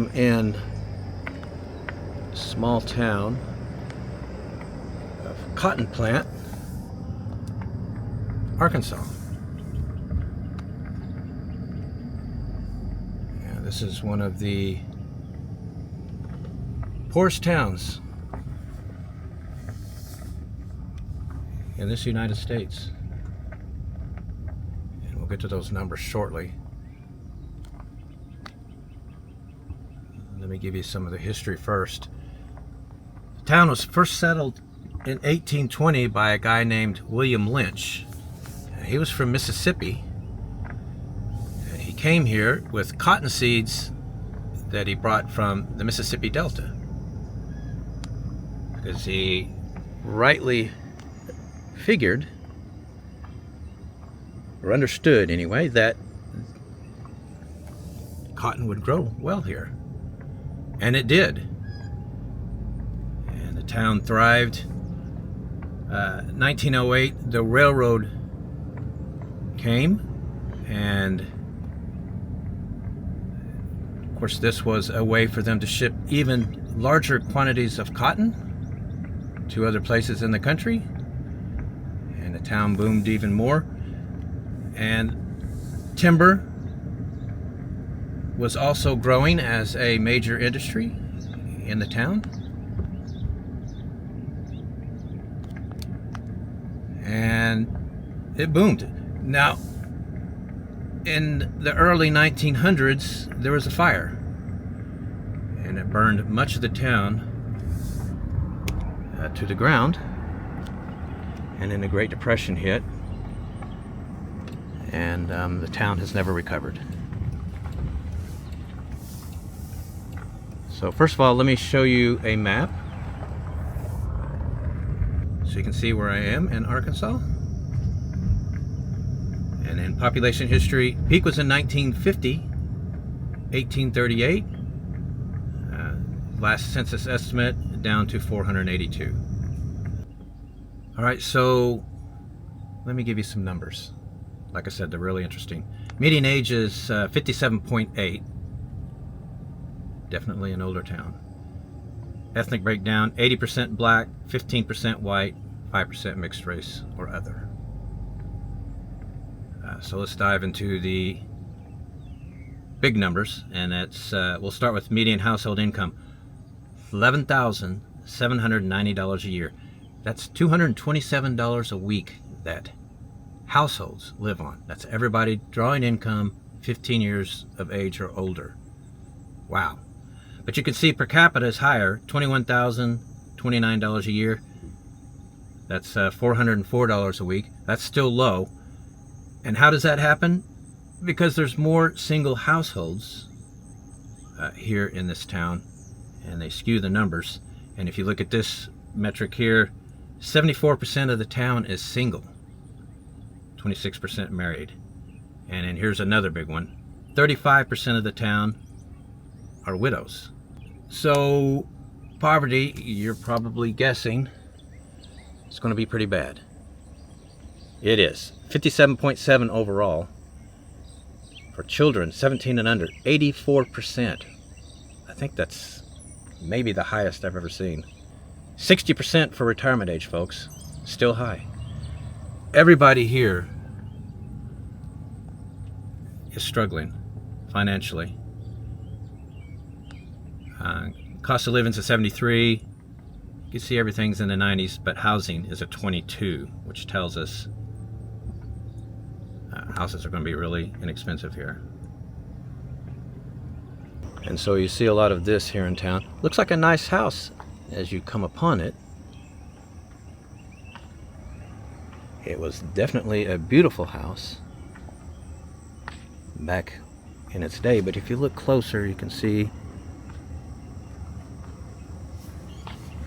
am in a small town of Cotton Plant, Arkansas. Yeah, this is one of the poorest towns in this United States. And we'll get to those numbers shortly. Let me give you some of the history first. The town was first settled in 1820 by a guy named William Lynch. He was from Mississippi. He came here with cotton seeds that he brought from the Mississippi Delta, because he rightly figured, or understood anyway, that cotton would grow well here. And it did. And the town thrived. 1908, the railroad came, and of course this was a way for them to ship even larger quantities of cotton to other places in the country, and the town boomed even more. And timber was also growing as a major industry in the town. And it boomed. Now, in the early 1900s, there was a fire, and it burned much of the town to the ground. And then the Great Depression hit, and the town has never recovered. So first of all, let me show you a map so you can see where I am in Arkansas. And in population history, peak was in 1950, 1838. Last census estimate down to 482. All right, so let me give you some numbers. Like I said, they're really interesting. Median age is 57.8. Definitely an older town. Ethnic breakdown: 80% black, 15% white, 5% mixed race or other. So let's dive into the big numbers, and it's we'll start with median household income, $11,790 a year. That's $227 a week that households live on. That's everybody drawing income 15 years of age or older. Wow. But you can see per capita is higher, $21,029 a year. That's $404 a week. That's still low. And how does that happen? Because there's more single households here in this town, and they skew the numbers. And if you look at this metric here, 74% of the town is single, 26% married. And then here's another big one: 35% of the town are widows. So poverty, you're probably guessing, it's going to be pretty bad. It is. 57.7 overall. For children 17 and under, 84%. I think that's maybe the highest I've ever seen. 60% for retirement age, folks. Still high. Everybody here is struggling financially. Cost of living's at 73. You can see everything's in the 90s, but housing is at 22, which tells us houses are going to be really inexpensive here. And so you see a lot of this here in town. Looks like a nice house as you come upon it. It was definitely a beautiful house back in its day, but if you look closer, you can see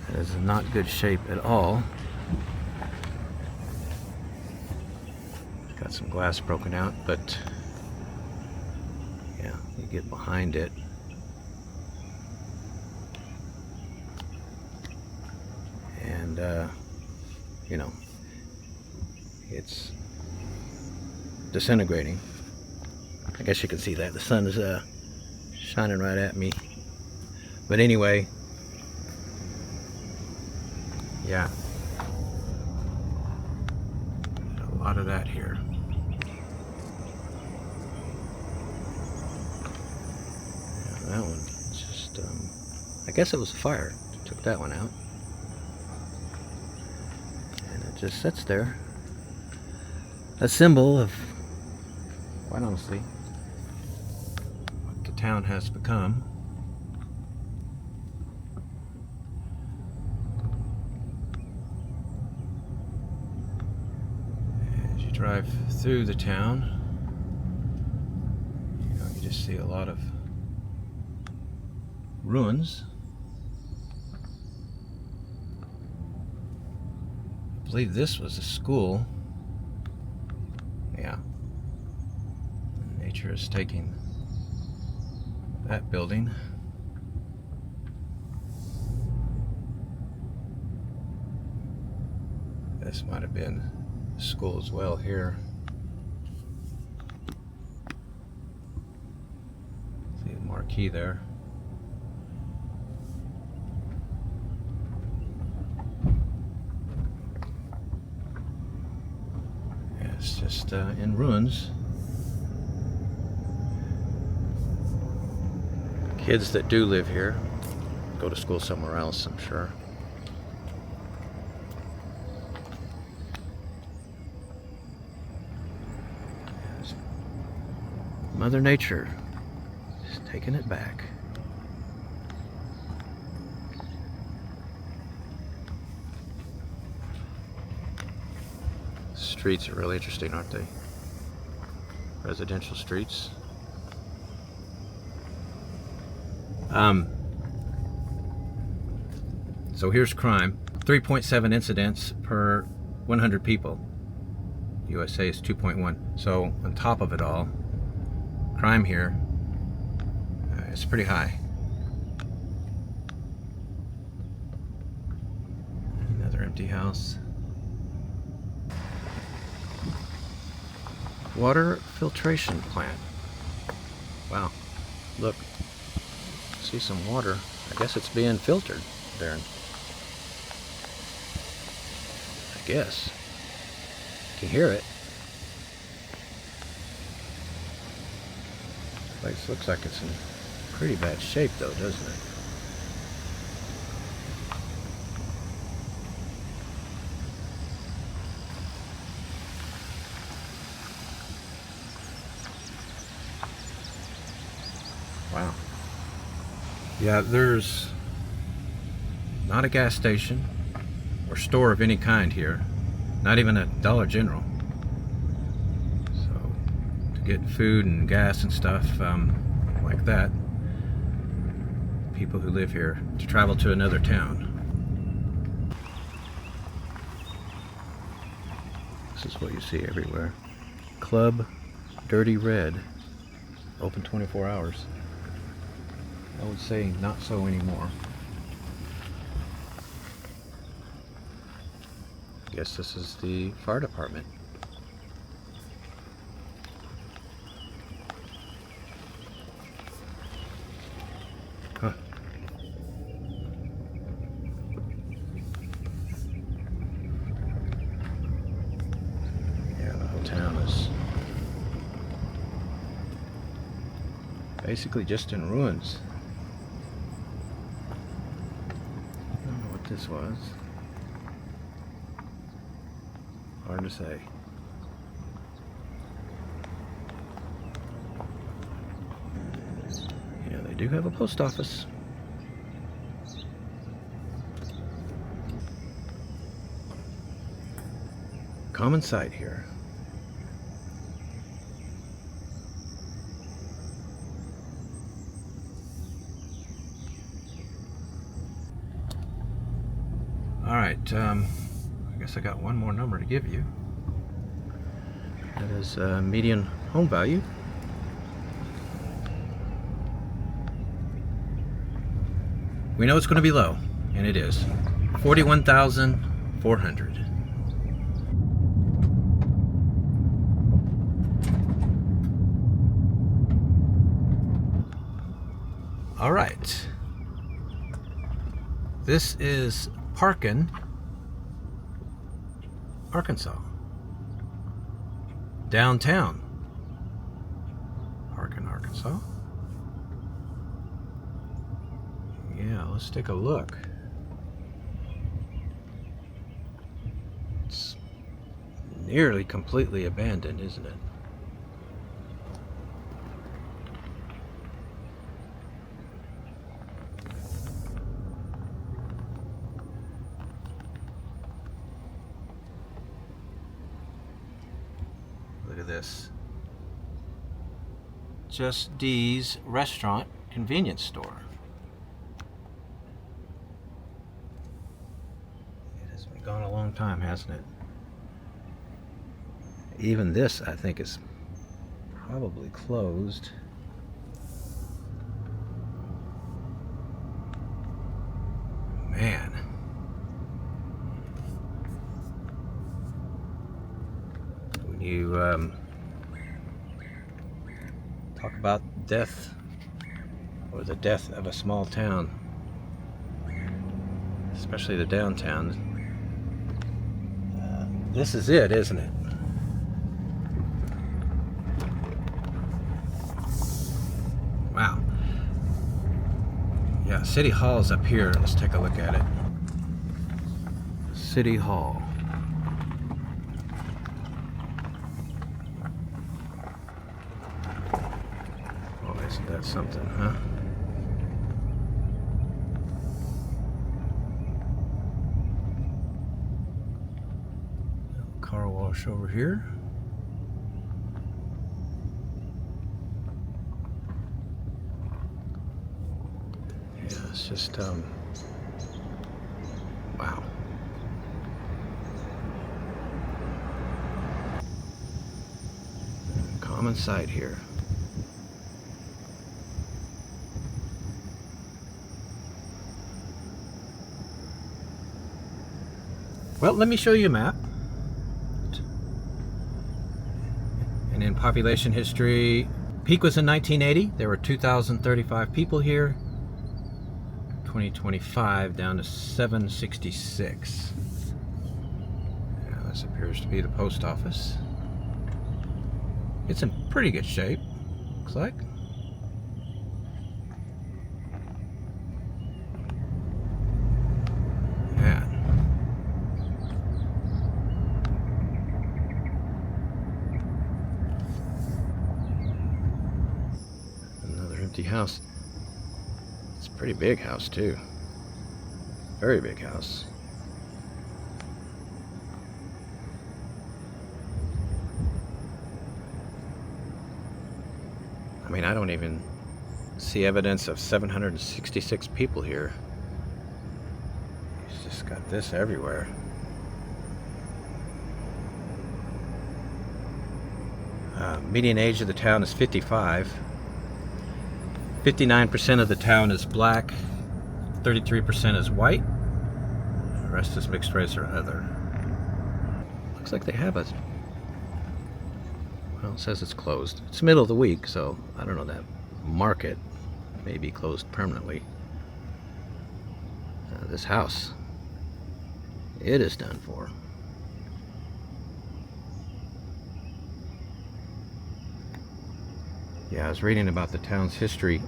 it is in not good shape at all. Got some glass broken out, but yeah, you get behind it. And you know, it's disintegrating. I guess you can see that the sun is shining right at me But anyway, yeah, a lot of that here. Yeah, that one just, I guess it was a fire. Took that one out. And it just sits there. A symbol of, quite honestly, what the town has become. As you drive through the town, you just see a lot of ruins. I believe this was a school. Yeah. Nature is taking that building. This might have been a school as well here. See the marquee there. Yeah, it's just in ruins. Kids that do live here go to school somewhere else, I'm sure. Mother Nature is taking it back. Streets are really interesting, aren't they? Residential streets. So here's crime. 3.7 incidents per 100 people. USA is 2.1. So on top of it all, crime here is pretty high. Another empty house. Water filtration plant. Wow. Look. See some water. I guess it's being filtered there. I guess. You can hear it. Place looks like it's in pretty bad shape though, doesn't it? Wow. Yeah, there's not a gas station or store of any kind here. Not even a Dollar General. So to get food and gas and stuff like that, people who live here to travel to another town. This is what you see everywhere. Club Dirty Red, open 24 hours. I would say not so anymore. I guess this is the fire department. Huh. Yeah, the whole town is basically just in ruins. I don't know what this was. Hard to say. Yeah, they do have a post office. Common sight here. All right, I guess I got one more number to give you. That is median home value. We know it's going to be low, and it is. $41,400. All right. This is Parkin, Arkansas. Downtown. Parkin, Arkansas. Yeah, let's take a look. It's nearly completely abandoned, isn't it? Look at this. Just D's Restaurant Convenience Store. It has been gone a long time, hasn't it? Even this, I think, is probably closed. Man. When you talk about death, or the death of a small town, especially the downtown, this is it, isn't it? Wow. Yeah, City Hall's up here. Let's take a look at it. City Hall. Oh, isn't that something, huh? Car wash over here. It's just, wow. Common sight here. Well, let me show you a map. And in population history, peak was in 1980. There were 2,035 people here. 2025 down to 766. Yeah, this appears to be the post office. It's in pretty good shape, looks like. Yeah. Another empty house. Pretty big house too. Very big house. I mean, I don't even see evidence of 766 people here. It's just got this everywhere. Median age of the town is 55. 59% of the town is black, 33% is white, the rest is mixed race or other. Looks like they have it. Well, it says it's closed. It's the middle of the week, so I don't know, that market may be closed permanently. This house, it is done for. Yeah, I was reading about the town's history.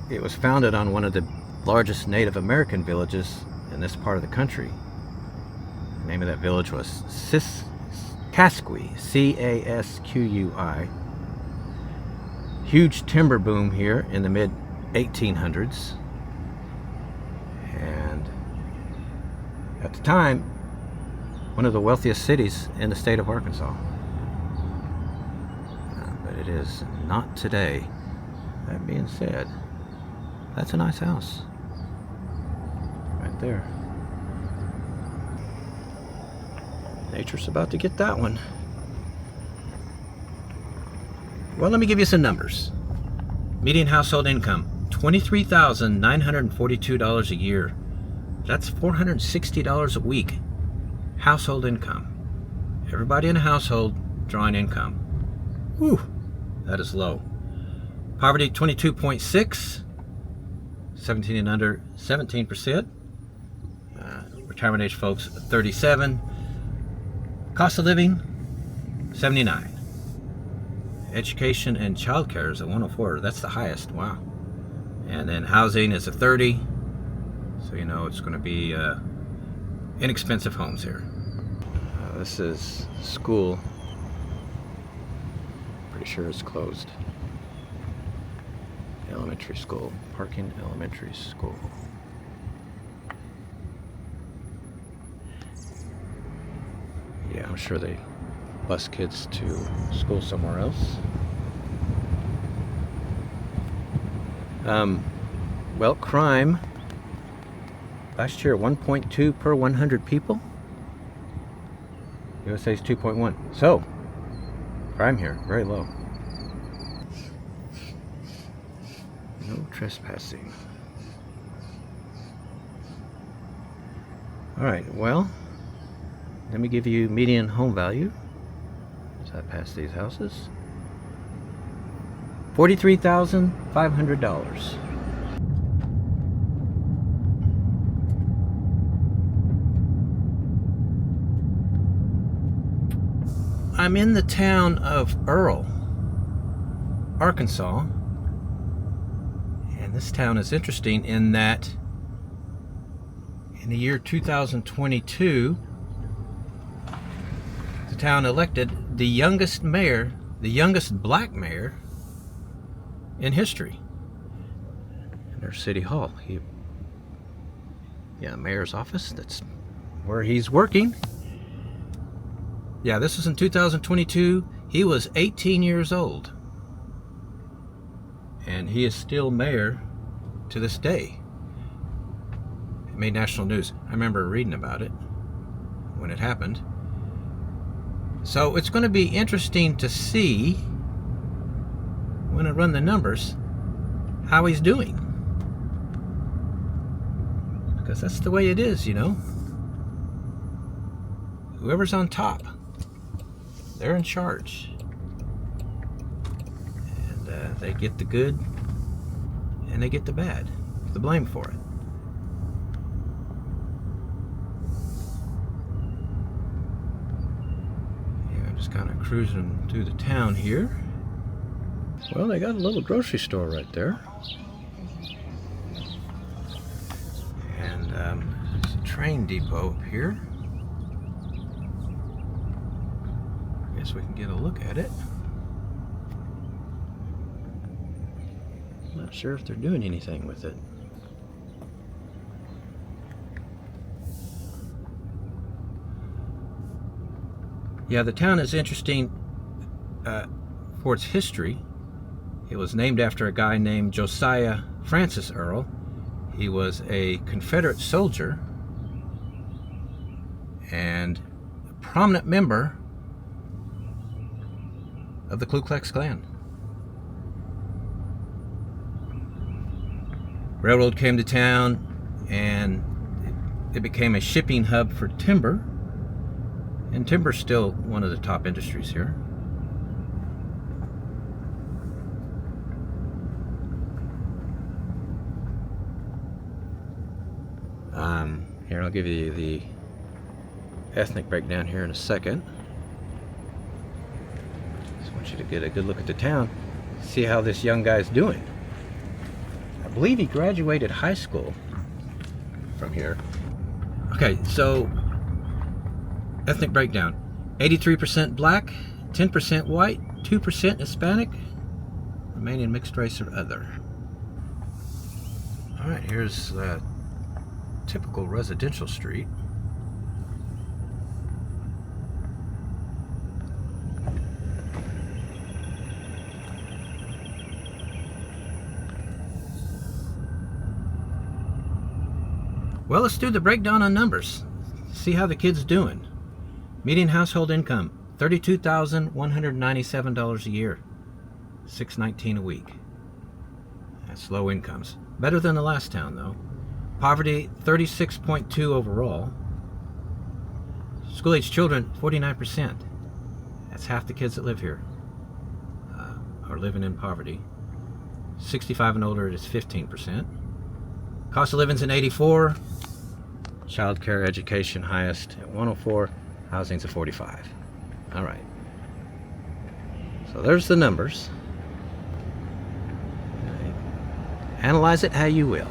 It was founded on one of the largest Native American villages in this part of the country. The name of that village was Casqui, C-A-S-Q-U-I. Huge timber boom here in the mid-1800s. And at the time, one of the wealthiest cities in the state of Arkansas. But it is not today. That being said, that's a nice house. Right there. Nature's about to get that one. Well, let me give you some numbers. Median household income, $23,942 a year. That's $460 a week. Household income. Everybody in a household drawing income. Whew, that is low. Poverty 22.6. 17 and under, 17%. Retirement age folks, 37. Cost of living, 79. Education and childcare is at 104. That's the highest. Wow. And then housing is a 30. So you know it's going to be inexpensive homes here. This is school. Pretty sure it's closed. Elementary school. Parkin Elementary School. Yeah, I'm sure they bus kids to school somewhere else. Well, crime. Last year, 1.2 per 100 people. USA's 2.1. So, crime here, very low. No trespassing. Alright, well, let me give you median home value. As I pass these houses. $43,500. I'm in the town of Earle, Arkansas. And this town is interesting in that in the year 2022, the town elected the youngest mayor, the youngest black mayor in history. In their city hall. Mayor's office, that's where he's working. Yeah, this was in 2022. He was 18 years old. And he is still mayor to this day. It made national news. I remember reading about it when it happened. So it's going to be interesting to see, when I run the numbers, how he's doing. Because that's the way it is, you know. Whoever's on top, they're in charge. And they get the good and they get the bad, the blame for it. Yeah, I'm just kind of cruising through the town here. Well, they got a little grocery store right there. And there's a train depot up here. Guess we can get a look at it. Not sure if they're doing anything with it. Yeah, the town is interesting for its history. It was named after a guy named Josiah Francis Earle. He was a Confederate soldier and a prominent member of the Ku Klux Klan. Railroad came to town and it became a shipping hub for timber. And timber's still one of the top industries here. Here, I'll give you the ethnic breakdown here in a second. Just want you to get a good look at the town, see how this young guy's doing. I believe he graduated high school from here. Okay, so ethnic breakdown: 83% black, 10% white, 2% Hispanic, remaining mixed race or other. All right, here's typical residential street. Well, let's do the breakdown on numbers. See how the kid's doing. Median household income, $32,197 a year, $619 a week. That's low incomes. Better than the last town, though. Poverty, 36.2 overall. School-age children, 49%. That's half the kids that live here are living in poverty. 65 and older, it is 15%. Cost of living's in 84. Child care education highest at 104. Housing's at 45. All right. So there's the numbers. Analyze it how you will.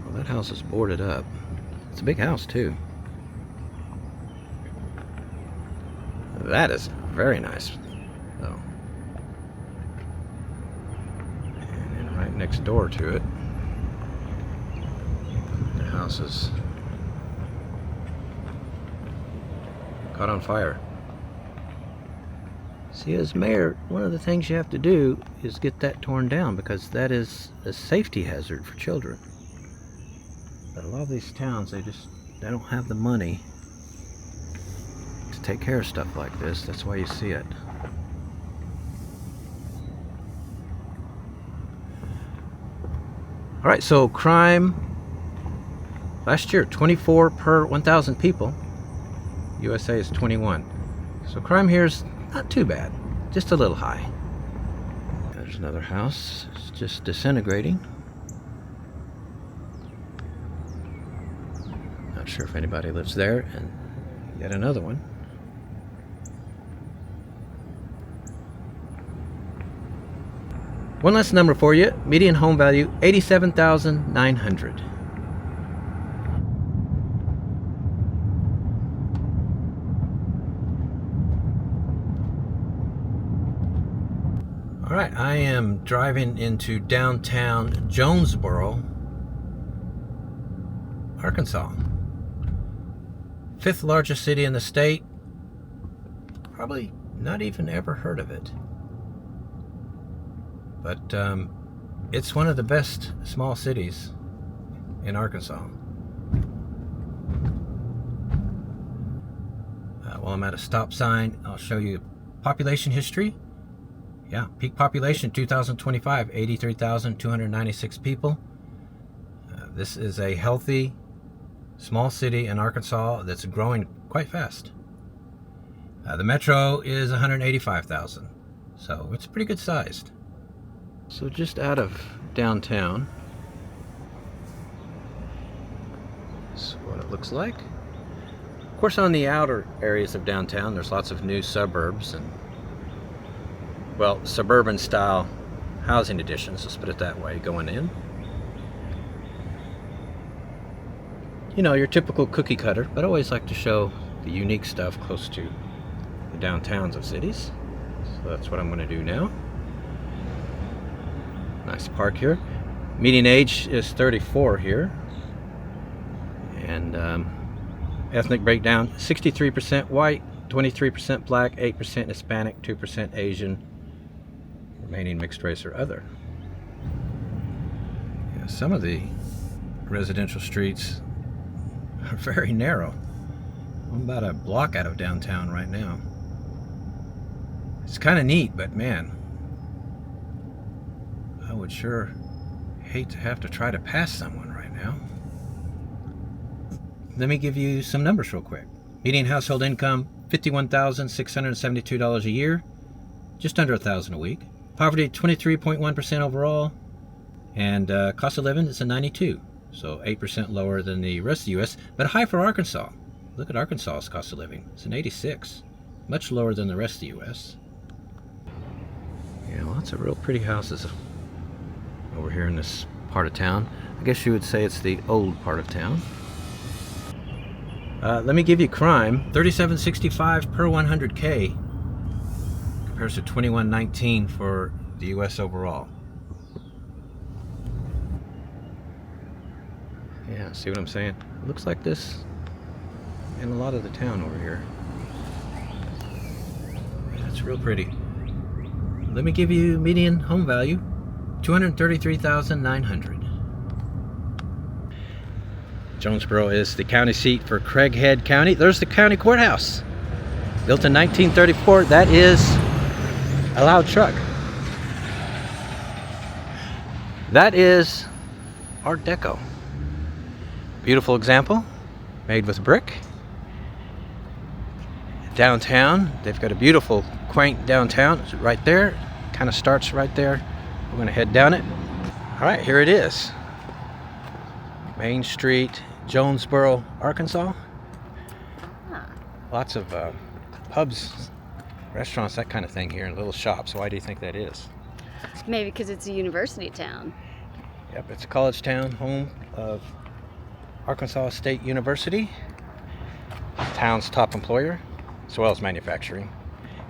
Well, that house is boarded up. It's a big house too. That is very nice though. And then right next door to it, the house is caught on fire. See, as mayor, one of the things you have to do is get that torn down, because that is a safety hazard for children. But a lot of these towns, they don't have the money to take care of stuff like this. That's why you see it. All right, so crime last year, 24 per 1,000 people. USA is 21. So crime here is not too bad, just a little high. There's another house. It's just disintegrating. Not sure if anybody lives there. And yet another one. One last number for you. Median home value, $87,900. All right, I am driving into downtown Jonesboro, Arkansas. 5th largest city in the state. Probably not even ever heard of it. But it's one of the best small cities in Arkansas. While I'm at a stop sign, I'll show you population history. Yeah, peak population 2025, 83,296 people. This is a healthy, small city in Arkansas that's growing quite fast. The metro is 185,000, so it's pretty good sized. So just out of downtown, that's what it looks like. Of course, on the outer areas of downtown, there's lots of new suburbs and, well, suburban style housing additions, let's put it that way, going in. You know, your typical cookie cutter, but I always like to show the unique stuff close to the downtowns of cities. So that's what I'm going to do now. Nice park here. Median age is 34 here. And ethnic breakdown, 63% white, 23% black, 8% Hispanic, 2% Asian, remaining mixed race or other. Yeah, some of the residential streets are very narrow. I'm about a block out of downtown right now. It's kind of neat, but man, I would sure hate to have to try to pass someone right now. Let me give you some numbers real quick. Median household income, $51,672 a year, just under $1,000 a week. Poverty, 23.1% overall, and cost of living is a 92, so 8% lower than the rest of the U.S., but high for Arkansas. Look at Arkansas's cost of living. It's an 86, much lower than the rest of the U.S. Yeah, lots of real pretty houses over here in this part of town. I guess you would say it's the old part of town. Let me give you crime. 3765 per 100K compares to 2119 for the U.S. overall. Yeah, see what I'm saying? It looks like this in a lot of the town over here. That's real pretty. Let me give you median home value, $233,900. Jonesboro is the county seat for Craighead County. There's the county courthouse. Built in 1934. That is a loud truck. That is Art Deco. Beautiful example, made with brick. Downtown, they've got a beautiful, quaint downtown. It's right there. Kind of starts right there. We're going to head down it. All right, here it is. Main Street, Jonesboro, Arkansas. Huh. Lots of pubs, restaurants, that kind of thing here, and little shops. Why do you think that is? Maybe because it's a university town. Yep, it's a college town, home of Arkansas State University, town's top employer, as well as manufacturing.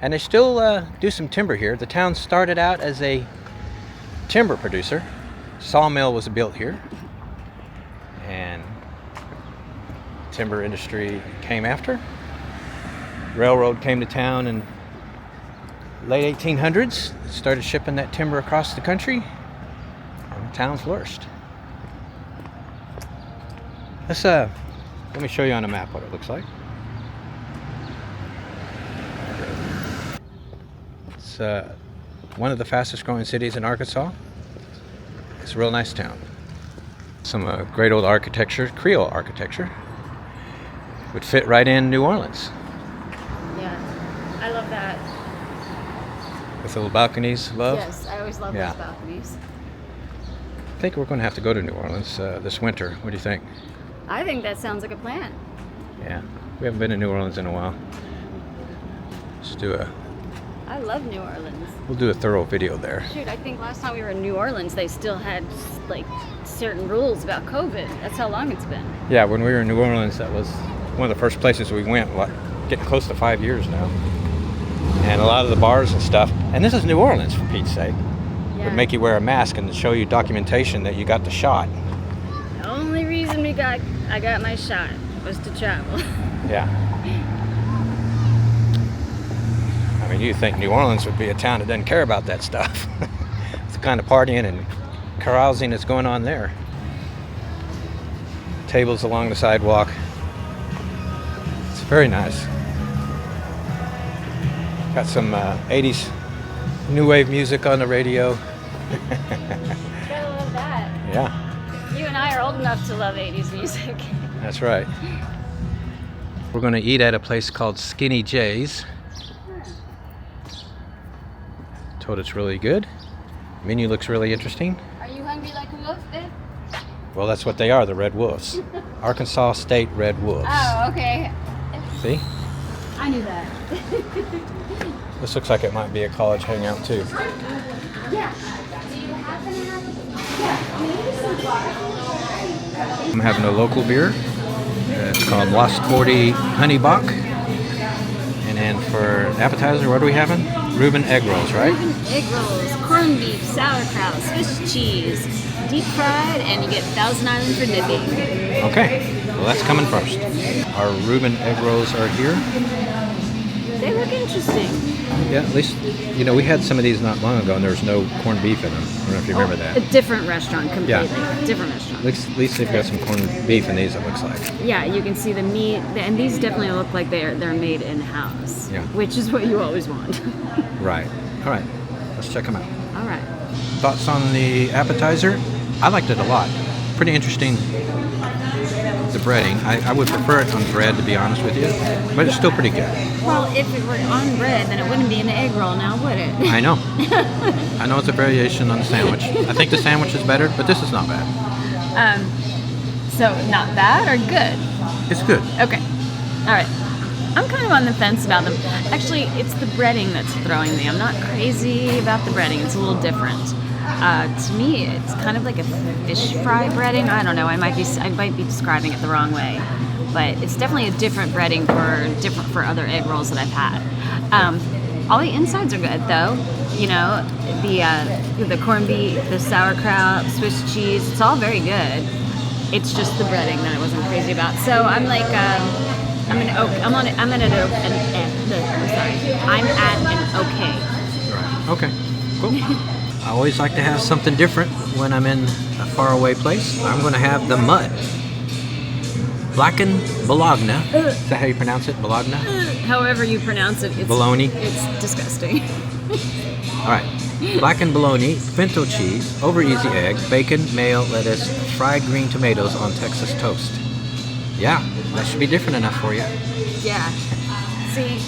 And they still do some timber here. The town started out as a timber producer. Sawmill was built here, and timber industry came after. Railroad came to town in late 1800s, started shipping that timber across the country, and the town flourished. Let me show you on a map what it looks like. It's one of the fastest growing cities in Arkansas. It's a real nice town. Some great old architecture, Creole architecture. Would fit right in New Orleans. Yeah, I love that. With little balconies, love. Yes, I always love those balconies. I think we're going to have to go to New Orleans this winter. What do you think? I think that sounds like a plan. Yeah, we haven't been to New Orleans in a while. I love New Orleans. We'll do a thorough video there. Shoot, I think last time we were in New Orleans, they still had like certain rules about COVID. That's how long it's been. Yeah, when we were in New Orleans, that was one of the first places we went, getting close to 5 years now. And a lot of the bars and stuff, and this is New Orleans for Pete's sake, would make you wear a mask and show you documentation that you got the shot. The only reason I got my shot was to travel. Yeah. I mean, you think New Orleans would be a town that doesn't care about that stuff. It's the kind of partying and carousing that's going on there. Tables along the sidewalk. It's very nice. Got some 80s new wave music on the radio. Gotta love that. Yeah. You and I are old enough to love 80s music. That's right. We're going to eat at a place called Skinny Jay's. Told it's really good. Menu looks really interesting. Are you hungry like a wolf, then? Well, that's what they are, the Red Wolves. Arkansas State Red Wolves. Oh, okay. See? I knew that. This looks like it might be a college hangout too. Yeah. Do you happen to have... I'm having a local beer. It's called Lost 40 Honey Bach. And then for appetizer, what are we having? Reuben egg rolls, right? Reuben egg rolls, corned beef, sauerkraut, Swiss cheese, deep fried, and you get Thousand Island for dipping. Okay, well that's coming first. Our Reuben egg rolls are here. They look interesting. Yeah, at least, you know, we had some of these not long ago and there was no corned beef in them. I don't know if you remember that. A different restaurant completely. Yeah. Different restaurant. At least they've got some corned beef in these, it looks like. Yeah, you can see the meat, and these definitely look like they're made in-house. Yeah. Which is what you always want. Right. All right. Let's check them out. All right. Thoughts on the appetizer? I liked it a lot. Pretty interesting. The breading. I would prefer it on bread, to be honest with you, but it's still pretty good. Well, if it were on bread, then it wouldn't be an egg roll now, would it? I know. I know it's a variation on the sandwich. I think the sandwich is better, but this is not bad. So not bad or good? It's good. Okay. All right. I'm kind of on the fence about them. Actually, it's the breading that's throwing me. I'm not crazy about the breading. It's a little different. To me, it's kind of like a fish fry breading. I don't know. I might be describing it the wrong way, but it's definitely a different breading for other egg rolls that I've had. All the insides are good though. You know, the corned beef, the sauerkraut, Swiss cheese. It's all very good. It's just the breading that I wasn't crazy about. So I'm like, I'm at an okay. Right. Okay. Cool. I always like to have something different when I'm in a faraway place. I'm going to have the mud. Blackened bologna. Is that how you pronounce it? Bologna? However you pronounce it. It's, bologna. It's disgusting. All right. Blackened bologna, pinto cheese, over easy egg, bacon, mayo, lettuce, fried green tomatoes on Texas toast. Yeah, that should be different enough for you. Yeah. See,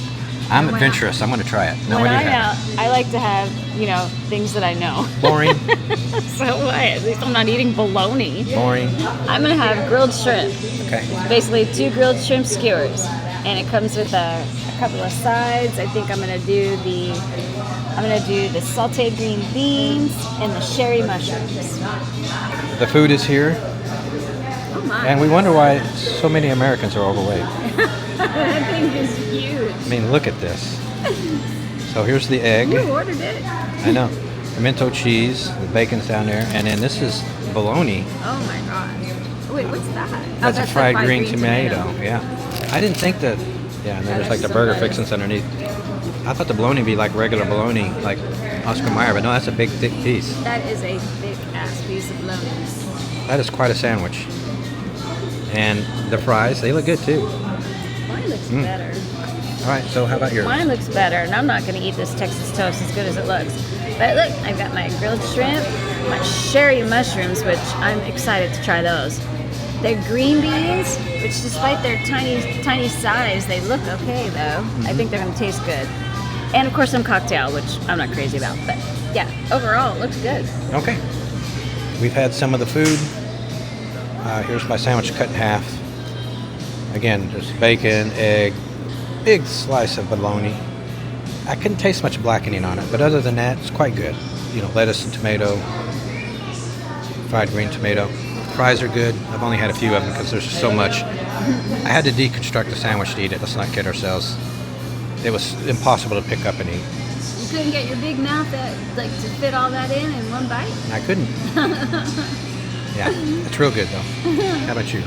I'm When adventurous. I'm going to try it. No, when what do you I'm have? out, I like to have, things that I know. Boring. So what? At least I'm not eating bologna. Boring. I'm gonna have grilled shrimp. Okay. Basically 2 grilled shrimp skewers, and it comes with a couple of sides. I think I'm gonna do the sautéed green beans and the sherry mushrooms. The food is here, Oh my! and we wonder why so many Americans are overweight. That thing is huge. I mean, look at this. So here's the egg. You ordered it. I know. Pimento cheese, the bacon's down there, and then this is bologna. Oh my gosh! Wait, what's that? That's a the fried green tomato. Yeah. I didn't think that. Yeah, and then there's like the so burger good. fixings underneath. I thought the bologna would be like regular bologna, like Oscar Mayer, but no, that's a big, thick piece. That is a thick ass piece of bologna. That is quite a sandwich. And the fries, they look good too. Mine looks better. All right, so how about yours? Mine looks better, and I'm not going to eat this Texas toast as good as it looks. But look, I've got my grilled shrimp, my sherry mushrooms, which I'm excited to try those. The green beans, which despite their tiny size, they look okay though. I think they're going to taste good. And of course some cocktail, which I'm not crazy about. But yeah, overall, it looks good. Okay. We've had some of the food. Here's my sandwich cut in half. Again, there's bacon, egg, big slice of bologna. I couldn't taste much blackening on it, but other than that, it's quite good. Lettuce and tomato, fried green tomato. Fries are good. I've only had a few of them because there's so much. I had to deconstruct the sandwich to eat it. Let's not kid ourselves. It was impossible to pick up and eat. You couldn't get your big mouth to fit all that in one bite? I couldn't. Yeah, it's real good though. How about you?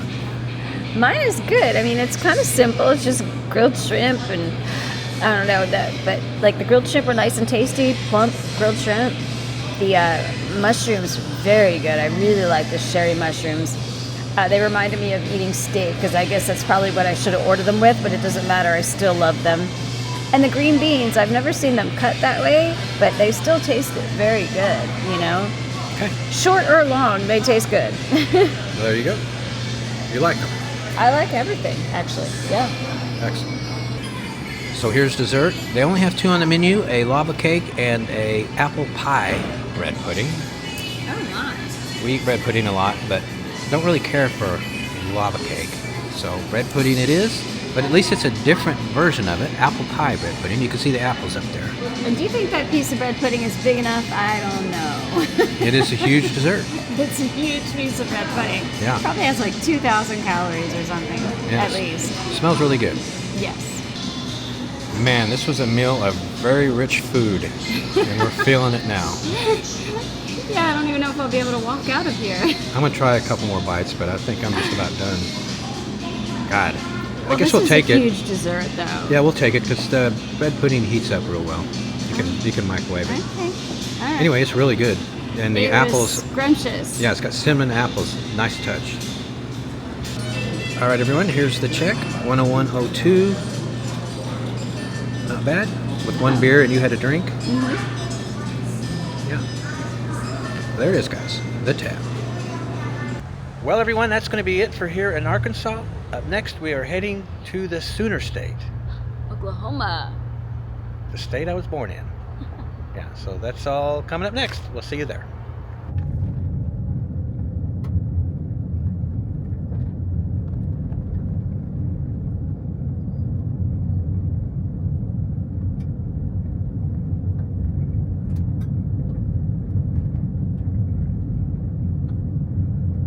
Mine is good. I mean, it's kind of simple. It's just grilled shrimp and I don't know that, but like the grilled shrimp were nice and tasty, plump grilled shrimp. The mushrooms, very good. I really like the sherry mushrooms. They reminded me of eating steak because I guess that's probably what I should have ordered them with, but it doesn't matter. I still love them. And the green beans, I've never seen them cut that way, but they still tasted very good, Okay. Short or long, they taste good. There you go. You like them. I like everything, actually. Yeah. Excellent. So here's dessert. They only have 2 on the menu, a lava cake and a apple pie bread pudding. Oh, nice. We eat bread pudding a lot, but don't really care for lava cake. So bread pudding it is, but at least it's a different version of it. Apple pie bread pudding. You can see the apples up there. And do you think that piece of bread pudding is big enough? I don't know. It is a huge dessert. It's a huge piece of bread pudding. Yeah. It probably has like 2,000 calories or something, Yes. at least. Smells really good. Yes. Man, this was a meal of very rich food, and we're feeling it now. Yeah, I don't even know if I'll be able to walk out of here. I'm going to try a couple more bites, but I think I'm just about done. God. I guess this we'll is take a it. huge dessert, though. Yeah, we'll take it because the bread pudding heats up real well. You can microwave it. Okay. All right. Anyway, it's really good. And the It apples, was scrumptious. yeah, it's got cinnamon apples. Nice touch. All right, everyone, here's the check. 101.02. Not bad. With 1 beer and you had a drink. Yeah. There it is, guys. The tab. Well, everyone, that's going to be it for here in Arkansas. Up next, we are heading to the Sooner State, Oklahoma. the state I was born in. Yeah, so that's all coming up next. We'll see you there.